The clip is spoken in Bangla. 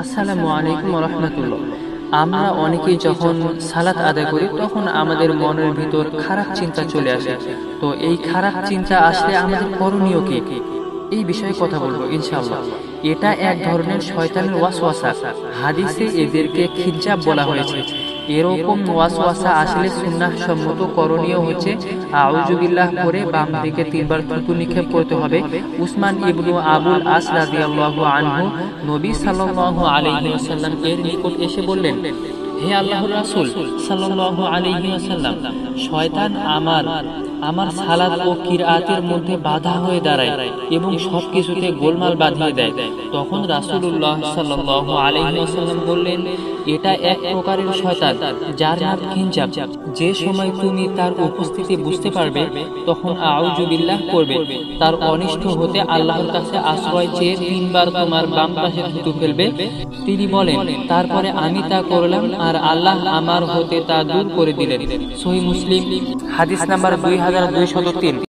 আসসালামু আলাইকুম ওয়া রাহমাতুল্লাহ। আমরা অনেকেই যখন সালাত আদায় করি তখন আমাদের মনের ভিতর খারাপ চিন্তা চলে আসে। তো এই খারাপ চিন্তা আসলে আমাদের করণীয় কি, এই বিষয়ে কথা বলবো ইনশাআল্লাহ। এটা এক ধরনের শয়তানের ওয়াসওয়াসা। হাদিসে এদেরকে খিজ্জাব বলা হয়েছে। এরকম ওয়াসওয়াসা আসলে সুন্নাহ সম্মত করণীয় হচ্ছে আউযু বিল্লাহ করে বাম দিকে তিনবার থুতু নিক্ষেপ করতে হবে। উসমান ইবনু আবুল আস রাদিয়াল্লাহু আনহু নবী সাল্লাল্লাহু আলাইহি ওয়াসাল্লাম এর নিকট এসে বললেন, হে আল্লাহর রাসূল সাল্লাল্লাহু আলাইহি ওয়াসাল্লাম, শয়তান আমার সালাত ও কিরাতের মধ্যে বাধা হয়ে দাঁড়ায় এবং সবকিছুতে গোলমাল বাঁধিয়ে দেয়। তখন রাসূলুল্লাহ সাল্লাল্লাহু আলাইহি ওয়াসাল্লাম বললেন, এটা এক প্রকারের শয়তান যার নাম খিনজাব। যে সময় তুমি তার উপস্থিতি বুঝতে পারবে তখন আউযু বিল্লাহ করবে। তার অনিষ্ট হতে আল্লাহর কাছে আশ্রয় চেয়ে তিনবার তোমার বাম পাশে থুতু ফেলবে। তিনি বলেন, তারপরে আমি তা করলাম আর আল্লাহ আমার হতে তা দূর করে দিলেন। সহিহ মুসলিম হাদিস নাম্বার 2203।